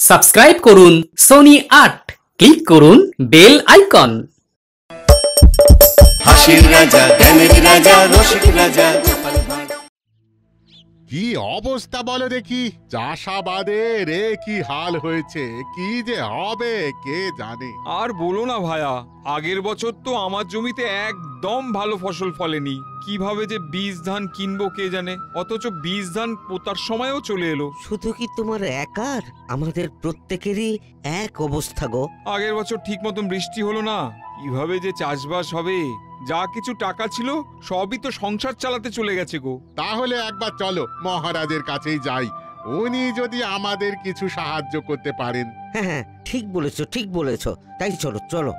Subscribe করুন Sony ৮, click করুন bell icon. হাসির রাজা, জ্ঞানের রাজা, রসিক রাজা। কি অবস্থা বলো দেখি, চাষাবাদের কি হাল হয়েছে, কি যে হবে কে জানে। আর বলো না ভায়া, আগের বছর তো আমার জমিতে একদম ভালো ফসল ফলেনি। কিভাবে যে বীজ ধান কিনবো কে জানে, অথচ বীজ ধান পোতার সময়ও চলে এলো। শুধু কি তোমার একার, আমাদের প্রত্যেকেরই এক অবস্থা গো। আগের বছর ঠিক মতন বৃষ্টি হলো না, কিভাবে যে চাষবাস হবে। যা কিছু টাকা ছিল সবই তো সংসার চালাতে চলে গেছে গো। তাহলে একবার চলো মহারাজের কাছেই যাই, উনি যদি আমাদের কিছু সাহায্য করতে পারেন। হ্যাঁ হ্যাঁ, ঠিক বলেছো ঠিক বলেছো, তাই চলো চলো।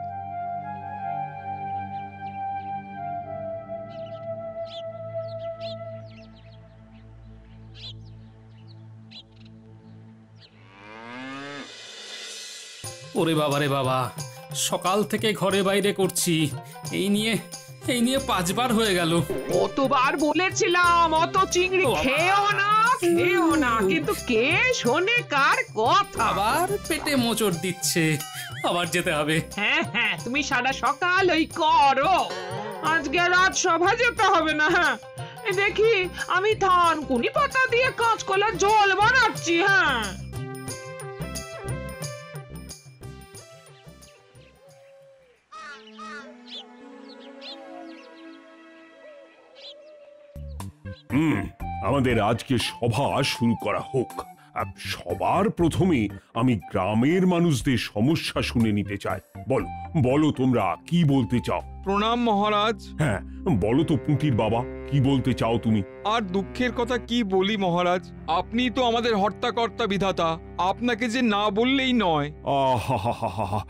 ওরে বাবা রে বাবা, সকাল থেকে ঘরে বাইরে করছি, এই নিয়ে 5বার হয়ে গেল। কতবার বলেছিলাম অত চিংড়ি খেও না, কিন্তু কে শোনে কার কথা। আবার পেটে মোচড় দিচ্ছে, আবার যেতে হবে। হ্যাঁ, তুমি সারা সকাল ওই করো, আজকে রাত সভা যেতে হবে না। হ্যাঁ দেখি, আমি থানকুনি পাতা দিয়ে কাঁচকলার জল বানাচ্ছি। হ্যাঁ আমাদের আজকে সভা শুরু করা হোক। সবার প্রথমে আমি গ্রামের মানুষদের সমস্যা শুনে নিতে চাই। বলো বলো, তোমরা কি বলতে চাও? প্রণাম মহারাজ। হ্যাঁ বলো তো পুঁটির বাবা, কি বলতে চাও তুমি? আর দুঃখের কথা কি বলি মহারাজ, আপনি তো আমাদের হর্তাকর্তা বিধাতা, আপনাকে যে না বললেই নয়। আহা,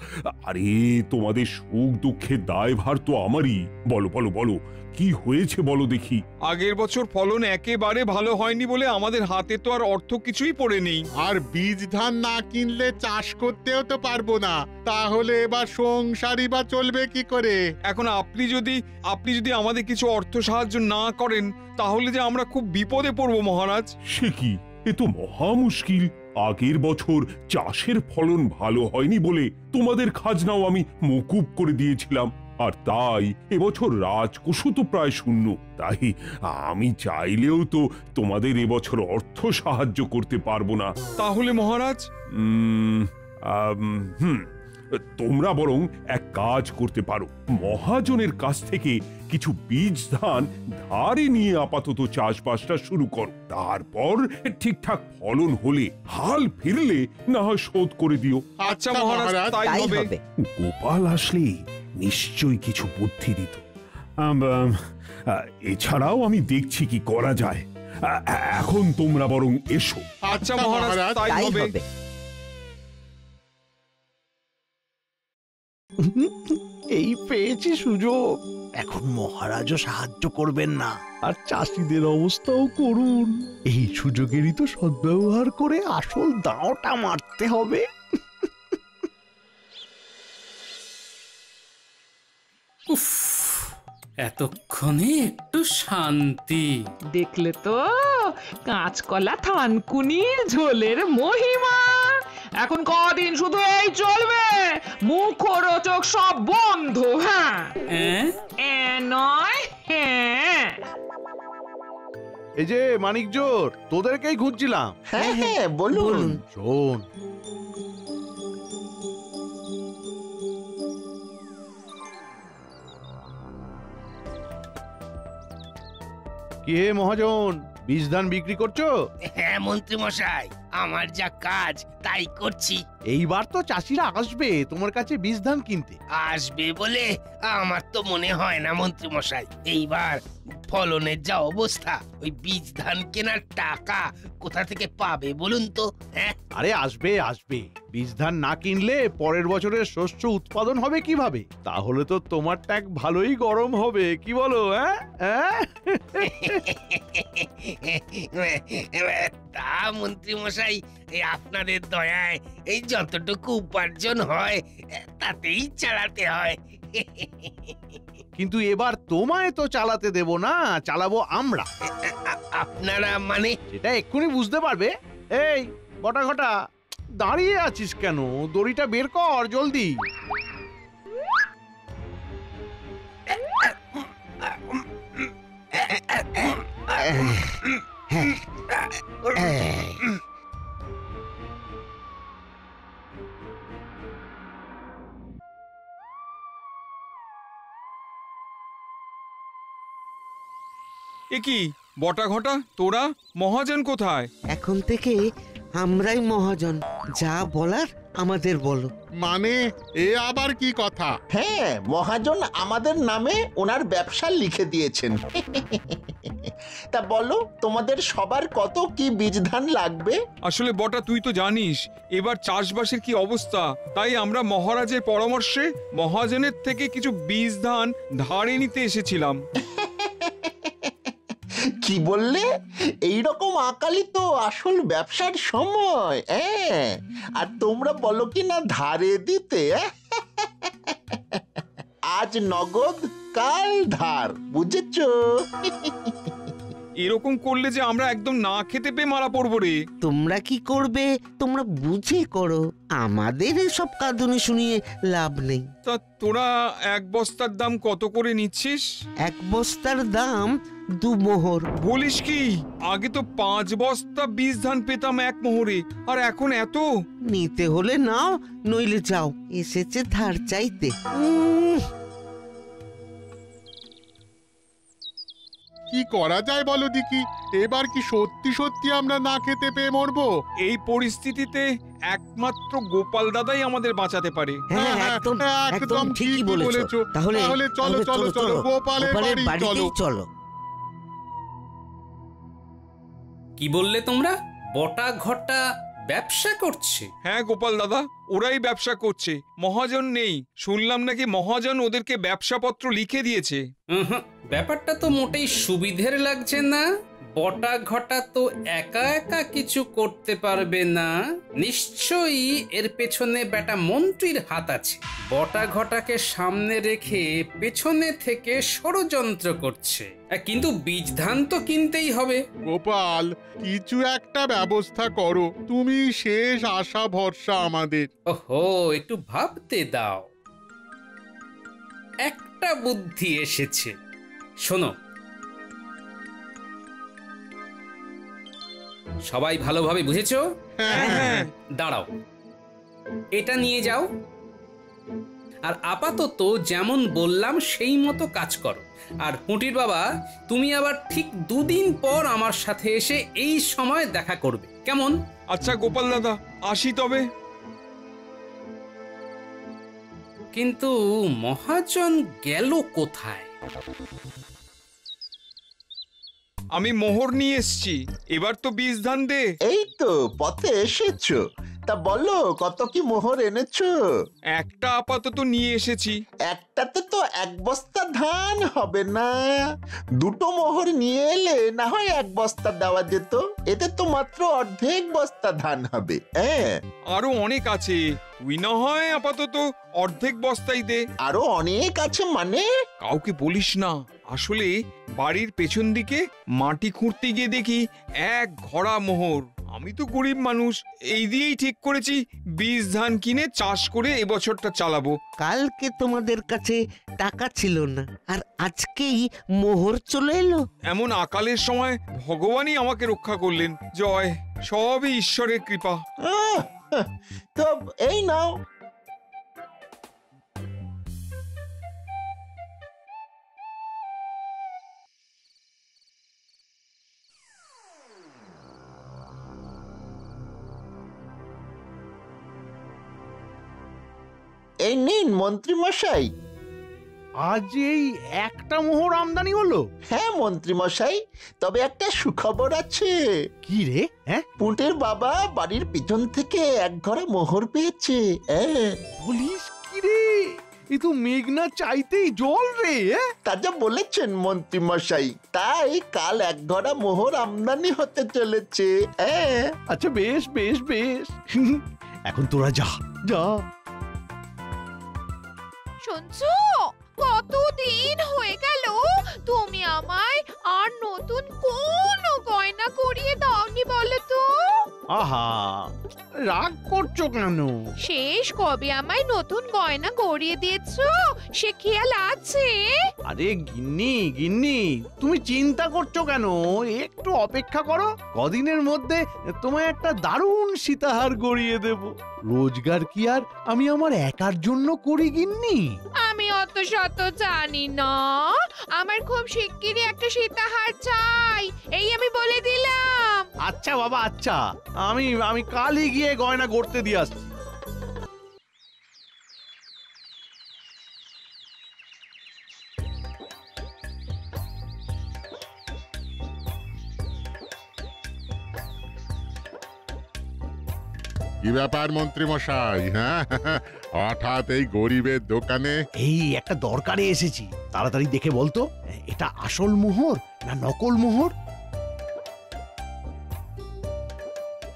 আরে তোমাদের সুখ দুঃখের দায়ভার তো আমারই। বলো বলো বলো, কি হয়েছে বলো দেখি। আগের বছর ফলন একেবারে ভালো হয়নি বলে আমাদের হাতে তো আর অর্থ কিছুই পড়ে নেই। আর বীজ ধান না কিনলে চাষ করতেও তো পারবো না, তাহলে এবার সংসারই বা চলবে কি করে? এখন আপনি যদি আমাদের কিছু অর্থ সাহায্য না করেন, তাহলে যে আমরা খুব বিপদে পড়বো মহারাজ। সে কি, এ তো মহা মুশকিল। আগের বছর চাষের ফলন ভালো হয়নি বলে তোমাদের খাজনাও আমি মকুব করে দিয়েছিলাম, আর তাই এবছর রাজকোষও তো প্রায় শূন্য। তাই আমি চাইলেও তো তোমাদের এবছর অর্থ সাহায্য করতে পারবো না। তাহলে মহারাজ তোমরা বরং এক কাজ করতে পারো, মহাজনের কাছ থেকে কিছু বীজ ধান ধারে নিয়ে আপাতত চাষবাসটা শুরু করো। তারপর ঠিকঠাক ফলন হলে, হাল ফিরলে না হয় শোধ করে দিও। আচ্ছা মহারাজ, তাই হবে। গোপাল আসলে নিশ্চয়ই কিছু বুদ্ধি দিত। এছাড়াও আমি দেখছি কি করা যায়। এখন তোমরা বরং এসো। আচ্ছা মহারাজ, তাই হবে। এই পেয়েছি সুযোগ, এখন মহারাজও সাহায্য করবেন না, আর চাষিদের অবস্থাও করুন। এই সুযোগেরই তো সদ্ব্যবহার করে আসল দাঁওটা মারতে হবে। উফ, এতক্ষণে একটু শান্তি। দেখলে তো কাঁচকলা থানকুনি ঝোলের মহিমা। এখন কদিন শুধু এই চলবে, মুখরোচক সব বন্ধ। হ্যাঁ নয় হ্যাঁ। এই যে মানিক জোর, তোদেরকেই খুঁজছিলাম। হ্যাঁ বলুন। শোন, কি হে মহাজন, বীজ ধান বিক্রি করছো? হ্যাঁ মন্ত্রী মশাই, আমার যা কাজ তাই করছি। এইবার তো চাষিরা আসবে তোমার কাছে বীজ ধান কিনতে। আসবে বলে আমার তো মনে হয় না মন্ত্রী মশাই। এইবার ফলনের যা অবস্থা, ওই বীজ ধান কেনার টাকা কোথা থেকে পাবে বলুন তো? হ্যাঁ আরে আসবে আসবে, বীজ ধান না কিনলে পরের বছরের শস্য উৎপাদন হবে কিভাবে? তাহলে তো তোমার ট্যাঙ্ক ভালোই গরম হবে, কি বলো? হ্যাঁ তা মন্ত্রী মশাই, আপনাদের দয়ায় এই যতটুকু উপার্জন হয় তাতেই চালাতে হয়। কিন্তু এবার তোমায় তো চালাতে দেব না, চালাবো আমরা। আপনারা মানে? সেটা এক্ষুনি বুঝতে পারবে। এই বটা ঘটা, দাঁড়িয়ে আছিস কেন? দড়িটা বের কর জলদি। এ কি বটা ঘটা, তোরা মহাজন কোথায়? এখন থেকে আমরাই মহাজন, যা বলার আমাদের বলো। মানে এ আবার কি কথা? হ্যাঁ, মহাজন আমাদের নামে ওনার ব্যবসা লিখে দিয়েছেন। তা বলো, তোমাদের সবার কত কি বীজ ধান লাগবে? আসলে বটা, তুই তো জানিস এবার চাষবাসের কি অবস্থা, তাই আমরা মহারাজের পরামর্শে মহাজনের থেকে কিছু বীজ ধান ধারে নিতে এসেছিলাম। কি বললে? এইরকম আকালি তো আসল ব্যবসার সময়। আর তোমরা বলো কি না ধারে দিতে? আজ নগদ, কাল ধার, বুঝেছো? এরকম করলে যে আমরা একদম না খেতে পেয়ে মারা পড়বো রে। তোমরা কি করবে তোমরা বুঝে করো, আমাদের এসব কাঁদুনি শুনিয়ে লাভ নেই। তা তোরা এক বস্তার দাম কত করে নিচ্ছিস? এক বস্তার দাম 2 মোহর। বলিস কি? আগে তো 5 বস্তা বীজ ধান পেতাম এক মোহরে, আর এখন এত? নিতে হলে নাও, নইলে যাও। এসেছে ধার চাইতে। কি করা যায় বলো দেখি? এবার কি সত্যি সত্যি আমরা না খেতে পেয়ে মরবো? এই পরিস্থিতিতে একমাত্র গোপাল দাদাই আমাদের বাঁচাতে পারে। হ্যাঁ, একদম ঠিকই বলেছো। তাহলে চলো চলো চলো, গোপালের বাড়ি চলো। চলো। কি বললে তোমরা? বটা ঘটা ব্যবসা করছে? হ্যাঁ গোপাল দাদা, ওরাই ব্যবসা করছে। মহাজন নেই, শুনলাম নাকি মহাজন ওদেরকে ব্যবসাপত্র লিখে দিয়েছে। ব্যাপারটা তো মোটেই সুবিধের লাগছে না। বটা ঘটা তো একা একা কিছু করতে পারবে না, নিশ্চয়ই এর পেছনে বেটা মন্ত্রীর হাত আছে। বটা ঘটাকে সামনে রেখে পেছনে থেকে ষড়যন্ত্র করছে। কিন্তু বীজ ধান তো কিনতেই হবে। গোপাল, কিছু একটা ব্যবস্থা করো, তুমি শেষ আশা ভরসা আমাদের। ওহো, একটু ভাবতে দাও। একটা বুদ্ধি এসেছে, শোনো। সবাই ভালোভাবে বুঝেছো? হ্যাঁ। দাঁড়াও, এটা নিয়ে যাও, আর আপাতত যেমন বললাম সেই মতো কাজ করো। আর পুঁটির বাবা, তুমি আবার ঠিক 2 দিন পর আমার সাথে এসে এই সময় দেখা করবে, কেমন? আচ্ছা গোপাল দাদা, আসি তবে। কিন্তু মহাজন গেল কোথায়? আমি মোহর নিয়ে এসছি, এবার তো বীজ ধান দে। এই তো পথে এসেছো। তা বলো, কত কি মোহর এনেছো? একটা আপাতত নিয়ে এসেছি। একটাতে তো 1 বস্তা ধান হবে না, 2টো মোহর নিয়ে এলে না হয় 1 বস্তা দেওয়া যেত। এতে তো মাত্র অর্ধেক বস্তা ধান হবে। আরো অনেক আছে, তুই না হয় আপাতত অর্ধেক বস্তাই দে। আরো অনেক আছে মানে? কাউকে বলিস না। আসলে বাড়ির পেছন দিকে মাটি খুঁড়তে গিয়ে দেখি 1 ঘড়া মোহর। আমি তো গরিব মানুষ, এই দিয়েই ঠিক করেছি বীজ ধান কিনে চাষ করে এবছরটা চালাবো। কালকে তোমাদের কাছে টাকা ছিল না, আর আজকেই মোহর চলে এলো। এমন আকালের সময় ভগবানই আমাকে রক্ষা করলেন। জয়, সবই ঈশ্বরের কৃপা। তো এই নাও। এই নিন মন্ত্রী মশাই। আজ এই একটা মোহর আমদানি হলো? হ্যাঁ মন্ত্রী মশাই, তবে একটা সুখবর আছে। কি রে? পুঁটের বাবা বাড়ির পিছন থেকে 1 ঘড়া মোহর পেয়েছে। বলিস কি রে? এ তো মেঘনা চাইতেই জল রে। তা যা বলেছেন মন্ত্রী মশাই, তাই কাল 1 ঘড়া মোহর আমদানি হতে চলেছে। আচ্ছা বেশ বেশ বেশ, এখন তোরা যা যা। শুনছো, কতদিন হয়ে গেল তুমি আমায় আর নতুন কোনো গয়না করিয়ে দাওনি বলো তো? আহা, রাগ করছো কেন? শেষ কবে আমায় নতুন গয়না গড়িয়ে দিয়েছো সে খেয়াল আছে? আরে গিন্নি গিন্নি, তুমি চিন্তা করছো কেন? একটু অপেক্ষা করো, কদিনের মধ্যে তোমায় একটা দারুণ সীতাহার গড়িয়ে দেব। রোজগার কি আর আমি আমার একার জন্য করি গিন্নি? আমি অত শত জানি না, আমার খুব শিগগিরই একটা সীতাহার চাই, এই আমি বলে দিলাম। আচ্ছা বাবা, আচ্ছা, আমি আমি কালই গিয়ে গয়না গড়তে দিয়ে আসছি। কি ব্যাপার মন্ত্রী মশাই? হ্যাঁ, হঠাৎ এই গরিবের দোকানে? এই একটা দরকারে এসেছি, তাড়াতাড়ি দেখে বলতো এটা আসল মোহর না নকল মোহর?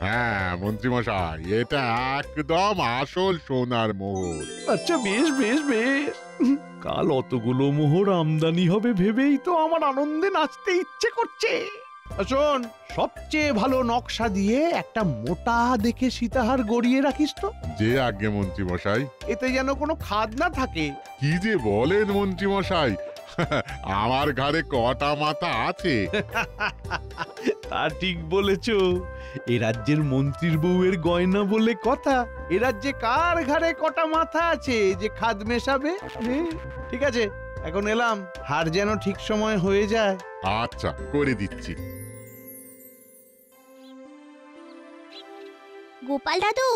হ্যাঁ মন্ত্রী মশাই, এটা একদম আসল সোনার মোহর। আচ্ছা বেশ বেশ বেশ, কাল অতগুলো মোহর আমদানি হবে ভেবেই তো আমার আনন্দে নাচতে ইচ্ছে করছে। শোন, সবচেয়ে ভালো নকশা দিয়ে একটা মোটা দেখে সীতাহার গড়িয়ে রাখিস তো। যে আজ্ঞে মন্ত্রী মশাই। এতে যেন কোনো খাদ না থাকে। কি যে বলেন মন্ত্রী মশাই, আমার ঘরে কটা মাথা আছে? তা ঠিক বলেছ, এ রাজ্যের মন্ত্রীর বউয়ের গয়না বলে কথা। এ রাজ্যে কার ঘরে কটা মাথা আছে যে খাদ মেশাবে? ঠিক আছে, এখন এলাম, হার যেন ঠিক সময় হয়ে যায়। আচ্ছা, করে দিচ্ছি।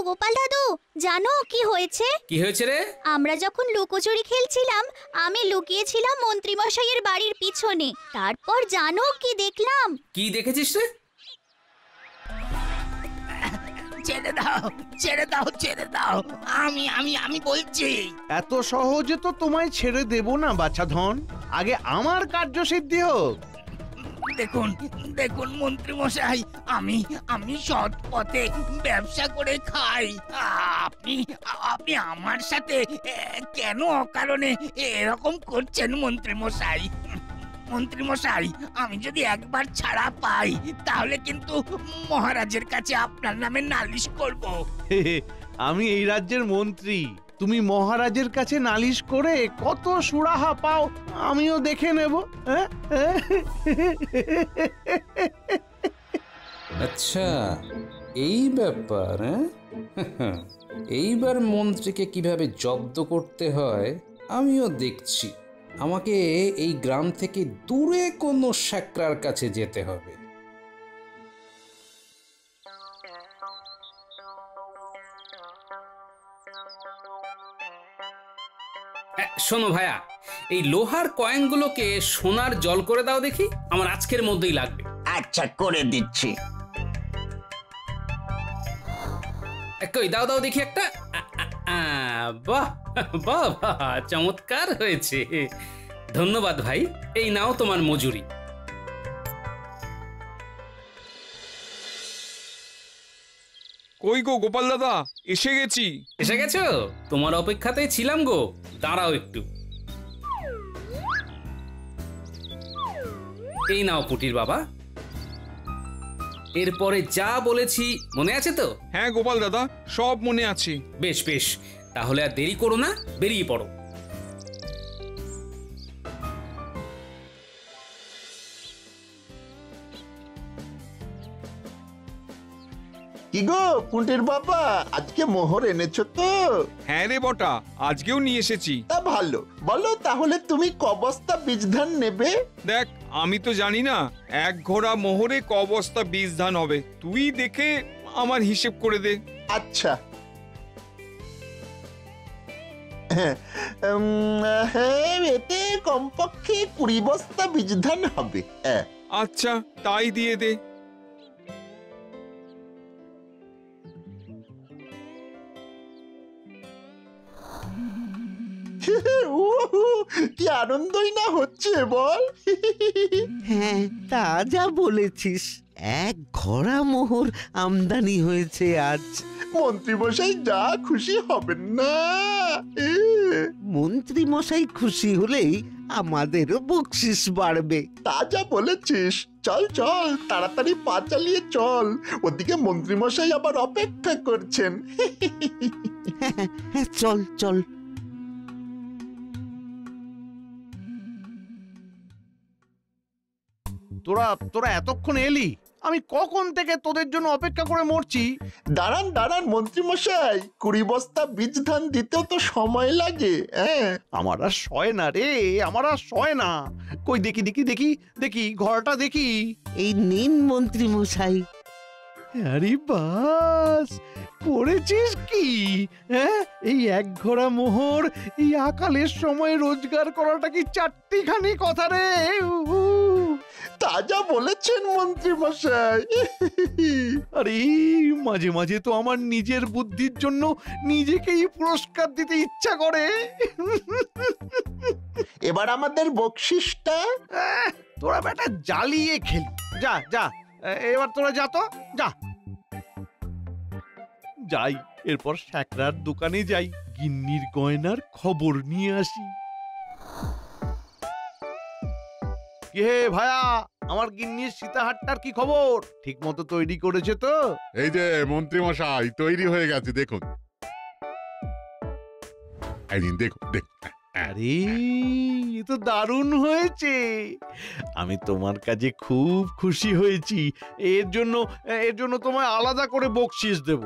গোপাল দাদু জানো কি হয়েছে? কি হয়েছে রে? আমরা যখন লুকোচুরি খেলছিলাম, আমি লুকিয়েছিলাম মন্ত্রী মশাইয়ের বাড়ির পিছনে। তারপর জানো কি দেখলাম? কি দেখেছিস রে? ছেড়ে দাও ছেড়ে দাও ছেড়ে দাও, আমি আমি আমি বলছি। এত সহজে তো তোমায় ছেড়ে দেব না বাছাধন, আগে আমার কার্যসিদ্ধি হোক। দেখুন দেখুন মন্ত্রী মশাই, আমি আমি সৎ পথে ব্যবসা করে খাই। আপনি আপনি আমার সাথে কেন অকারণে এরকম করছেন মন্ত্রী মশাই? মন্ত্রী মশাই, আমি যদি একবার ছাড়া পাই তাহলে কিন্তু মহারাজের কাছে আপনার নামে নালিশ করব। আমি এই রাজ্যের মন্ত্রী, তুমি মহারাজের কাছে নালিশ করে কত সুরাহা পাও আমিও দেখে নেব। আচ্ছা, এই ব্যাপার। এইবার মন্ত্রীকে কিভাবে জব্দ করতে হয় আমিও দেখছি। আমাকে এই গ্রাম থেকে দূরে কোনো শ্যাকরার কাছে যেতে হবে। শোনো ভাইয়া, এই লোহার কয়েনগুলোকে সোনার জল করে দাও দেখি, আমার আজকের মধ্যেই লাগবে। আচ্ছা, করে দিচ্ছি। কই দাও দাও দেখি একটা। বাহ বাহ বাহ, চমৎকার হয়েছে। ধন্যবাদ ভাই, এই নাও তোমার মজুরি। কই গো গোপাল দাদা, এসে গেছি। এসে গেছো? তোমার অপেক্ষাতেই ছিলাম গো, দাঁড়াও একটু। এই নাও পুটির বাবা, এরপরে যা বলেছি মনে আছে তো? হ্যাঁ গোপাল দাদা, সব মনে আছে। বেশ বেশ, তাহলে আর দেরি করো না, বেরিয়ে পড়ো। কি গো পুঁটির বাবা, আজকে মোহর এনেছো তো? হ্যাঁ রে বটা, আজকেও নিয়ে এসেছি। তা ভালো, বলো তাহলে তুমি ক বস্তা বীজ ধান নেবে? দেখ, আমি তো জানি না এক ঘোড়া মোহরে ক বস্তা বীজ ধান হবে, তুই দেখে আমার হিসেব করে দে। আচ্ছা, হ্যাঁ, এতে কমপক্ষে 20 বস্তা বীজ ধান হবে। আচ্ছা, তাই দিয়ে দে। কি আনন্দই না হচ্ছে বল। হ্যাঁ, তা যা বলেছিস, এক ঘোড়া মোহর আমদানি হয়েছে আজ। মন্ত্রী মশাই যা খুশি হবেন না। মন্ত্রী মশাই খুশি হলেই আমাদেরও বকশিস বাড়বে। তা যা বলেছিস। চল চল তাড়াতাড়ি পা চালিয়ে চল, ওদিকে মন্ত্রী মশাই আবার অপেক্ষা করছেন। হ্যাঁ চল চল। তোরা তোরা এতক্ষণ এলি, আমি কখন থেকে তোদের জন্য অপেক্ষা করে মরছি। দাঁড়ান দাঁড়ান মন্ত্রী মশাই, 20 বস্তা বীজ ধান দিতেও তো সময় লাগে। আমার আর সয় না রে, আমার আর সয় না। কই দেখি দেখি দেখি দেখি ঘরটা দেখি। এই নিন মন্ত্রী মশাই। আরে বাস, করেছিস কি? হ্যাঁ, এই এক ঘোড়া মোহর এই আকালের সময় রোজগার করাটা কি চারটিখানি কথা রে? তাজা বলেছেন মন্ত্রী মশাই। আরে মাঝে মাঝে তো আমার নিজের বুদ্ধির জন্য নিজেকেই পুরস্কার দিতে ইচ্ছা করে। এবার আমাদের বকশিসটা। তোরা বেটা জ্বালিয়ে খেলি। যা যা, এবার তোরা যা তো, যা। যাই, এরপর শ্যাকরার দোকানে যাই, গিন্নির গয়নার খবর নিয়ে আসি। কে ভায়া, আমার গিন্নির সীতাহারটার কি খবর? ঠিক মতো তৈরি করেছে তো? এই যে মন্ত্রী মশাই তৈরি হয়ে গেছে, দেখুন। এই নিন, দেখুন দেখুন। আরে এ তো দারুণ হয়েছে। আমি তোমার কাজে খুব খুশি হয়েছি। এর জন্য তোমায় আলাদা করে বকশিস দেব।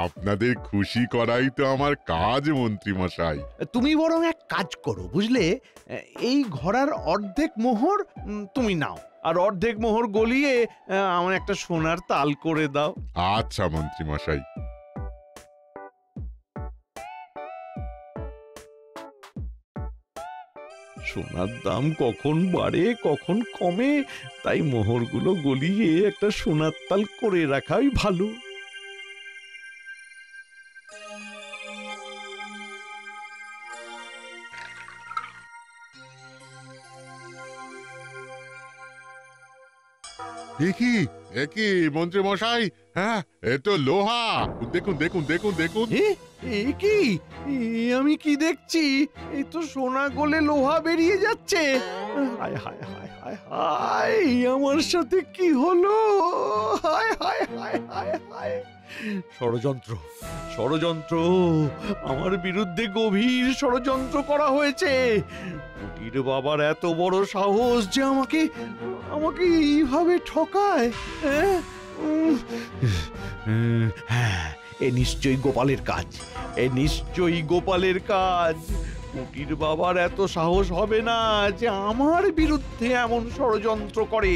আপনাদের খুশি করাই তো আমার কাজ মন্ত্রী মশাই। তুমি বরং এক কাজ করো, বুঝলে, এই ঘোড়ার অর্ধেক মোহর তুমি নাও, আর অর্ধেক মোহর গলিয়ে আমার একটা সোনার তাল করে দাও। আচ্ছা মন্ত্রী মশাই। সোনার দাম কখন বাড়ে কখন কমে, তাই মোহরগুলো গলিয়ে একটা সোনার তাল করে রাখাই ভালো। একই মন্ত্রী মশাই, হ্যাঁ এ তো লোহা। দেখুন দেখুন দেখুন দেখুন। কি আমি কি দেখছি? এই তো সোনা গলে লোহা বেরিয়ে যাচ্ছে। হায় হায় হায় হায় হায়, আমার সাথে কি হলো? হায় হায় হায় হায় হায়। ষড়যন্ত্র, ষড়যন্ত্র, আমার বিরুদ্ধে গভীর ষড়যন্ত্র করা হয়েছে। কুটির বাবার এত বড় সাহস যে আমাকে এইভাবে ঠকায়। হ্যাঁ, এ নিশ্চয়ই গোপালের কাজ, এ নিশ্চয়ই গোপালের কাজ। কুটির বাবার এত সাহস হবে না যে আমার বিরুদ্ধে এমন ষড়যন্ত্র করে।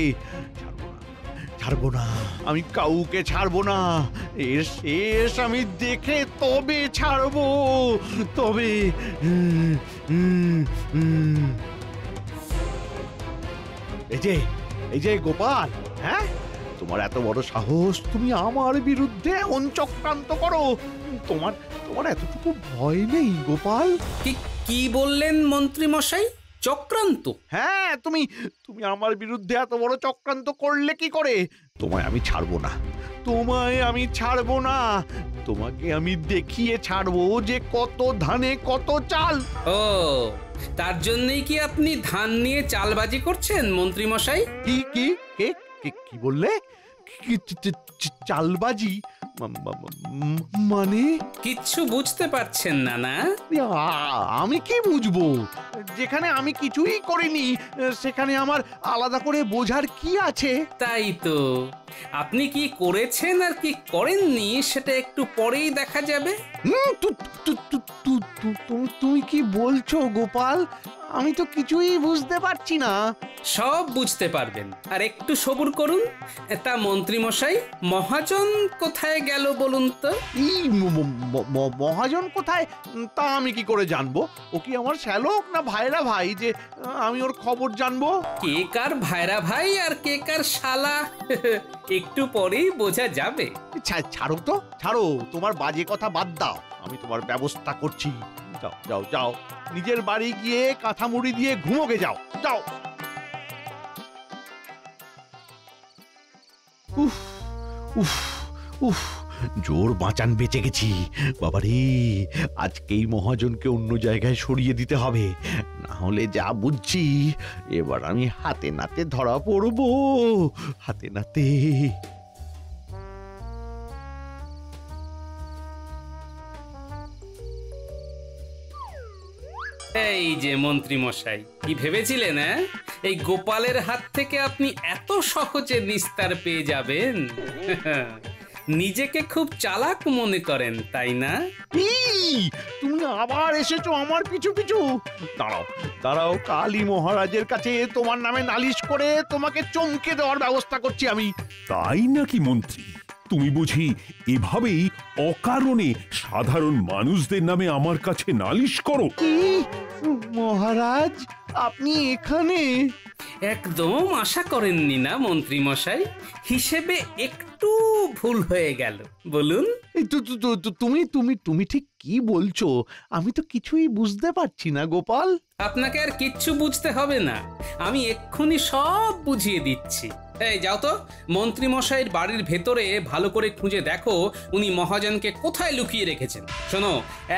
ছাড়বো না, আমি কাউকে ছাড়বো না। এর শেষ আমি দেখে তবে ছাড়বো, তবে। এই যে গোপাল, হ্যাঁ, তোমার এত বড় সাহস, তুমি আমার বিরুদ্ধে এমন চক্রান্ত করো। তোমার এতটুকু ভয় নেই গোপাল? কি বললেন মন্ত্রী মশাই? চক্রান্ত? হ্যাঁ, তুমি আমার বিরুদ্ধে এত বড় চক্রান্ত করলে কি করে? তোমায় আমি ছাড়বো না, তোমায় আমি ছাড়বো না। তোমাকে আমি দেখিয়ে ছাড়বো যে কত ধানে কত চাল। ও, তার জন্যই কি আপনি ধান নিয়ে চালবাজি করছেন মন্ত্রী মশাই? কি বললে? চালবাজি মানে? কিচ্ছু বুঝতে পারছেন না? না, আমি কি বুঝবো? যেখানে আমি কিছুই করিনি সেখানে আমার আলাদা করে বোঝার কি আছে? তাই তো, আপনি কি করেছেন আর কি করেননি সেটা একটু পরেই দেখা যাবে। তুমি কি বলছো গোপাল? আমি তো কিছুই বুঝতে পারছি না। সব বুঝতে পারবেন, আর একটু সবুর করুন। তা মন্ত্রী মশাই, মহাজন কোথায় গেল বলুন তো? মহাজন কোথায় তা আমি কি করে জানবো? ও কি আমার শ্যালক না ভাইরা ভাই যে আমি ওর খবর জানবো? কে কার ভাইরা ভাই আর কে কার শালা একটু পরেই বোঝা যাবে। ছাড়ো তো, ছাড়ো, তোমার বাজে কথা বাদ দাও, আমি তোমার ব্যবস্থা করছি। যাও যাও যাও, নিজের বাড়ি গিয়ে কাঁথা মুড়ি দিয়ে ঘুমোগে যাও, যাও। উফ উফ উফ, জোর বাঁচান বেঁচে গেছি। বাবারে, আজকেই মহাজনকে অন্য জায়গায় সরিয়ে দিতে হবে, না হলে যা বুঝছি এবার আমি হাতে নাতে ধরা পড়বো, হাতে নাতে। এই যে মন্ত্রী মশাই, কি ভেবেছিলেন এই গোপালের হাত থেকে আপনি এত সহজে নিস্তার পেয়ে যাবেন? নিজেকে খুব চালাক মনে করেন, তাই না? তুমি আবার এসেছো আমার পিছু পিছু। দাঁড়াও দাঁড়াও, কালী মহারাজের কাছে তোমার নামে নালিশ করে তোমাকে চমকে দেওয়ার ব্যবস্থা করছি আমি। তাই নাকি মন্ত্রী? তুমি বুঝি এভাবেই অকারণে সাধারণ মানুষদের নামে আমার কাছে নালিশ করো? মহারাজ, আপনি এখানে? একদম আশা করেননি না মন্ত্রী মশাই? হিসেবে একটু ভুল হয়ে গেল। বলুন। তুমি তুমি তুমি ঠিক কি বলছো? আমি তো কিছুই বুঝতে পারছি না গোপাল। আপনাকে আর কিচ্ছু বুঝতে হবে না, আমি এক্ষুনি সব বুঝিয়ে দিচ্ছি। এই যাও তো, মন্ত্রী মশাইয়ের বাড়ির ভেতরে ভালো করে খুঁজে দেখো উনি মহাজনকে কোথায় লুকিয়ে রেখেছেন। শোনো,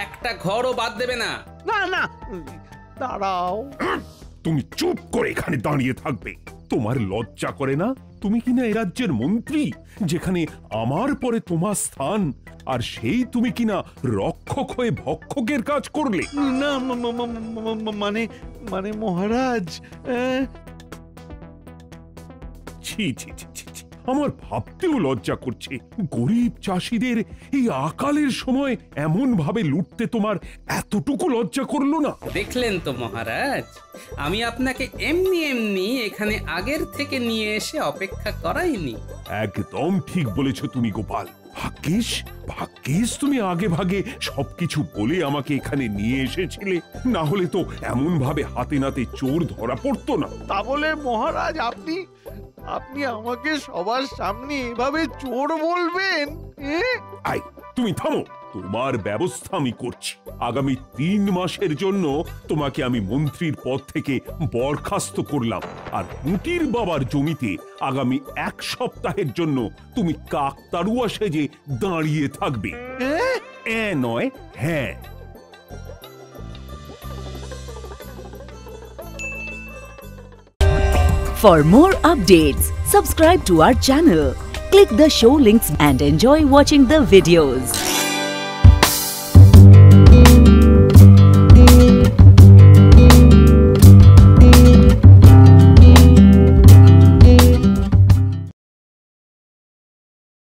একটা ঘরও বাদ দেবে না। না না, দাঁড়াও। তুমি চুপ করে এখানে দাঁড়িয়ে থাকবে। তোমার লজ্জা করে না? তুমি কিনা এ রাজ্যের মন্ত্রী, যেখানে আমার পরে তোমার স্থান, আর সেই তুমি কিনা রক্ষক হয়ে ভক্ষকের কাজ করলে। না মানে মানে মহারাজ, ছি ছি ছি ছি ছি, আমার ভাবতেও লজ্জা করছে। গরিব চাষিদের এই আকালের সময় এমন ভাবে লুটতে তোমার এতটুকু লজ্জা করলো না? দেখলেন তো মহারাজ, আমি আপনাকে এমনি এমনি এখানে আগের থেকে নিয়ে এসে অপেক্ষা করাইনি। একদম ঠিক বলেছো তুমি গোপাল। ভাগ্যিস ভাগ্যিস তুমি আগে ভাগে সবকিছু বলে আমাকে এখানে নিয়ে এসেছিলে, না হলে তো এমন ভাবে হাতে নাতে চোর ধরা পড়তো না। তা বলে মহারাজ আপনি আপনি আমাকে সবার সামনে এভাবে চোর বলবেন? আই, তুমি থামো, তোমার ব্যবস্থা আমি করছি। আগামী 3 মাসের জন্য তোমাকে আমি মন্ত্রীর পদ থেকে বরখাস্ত করলাম, আর পুঁটির বাবার জমিতে আগামী 1 সপ্তাহের জন্য তুমি কাকতাড়ুয়া সেজে দাঁড়িয়ে থাকবে। নয়, হ্যাঁ। For more updates, subscribe to our channel, click the show links and enjoy watching the videos.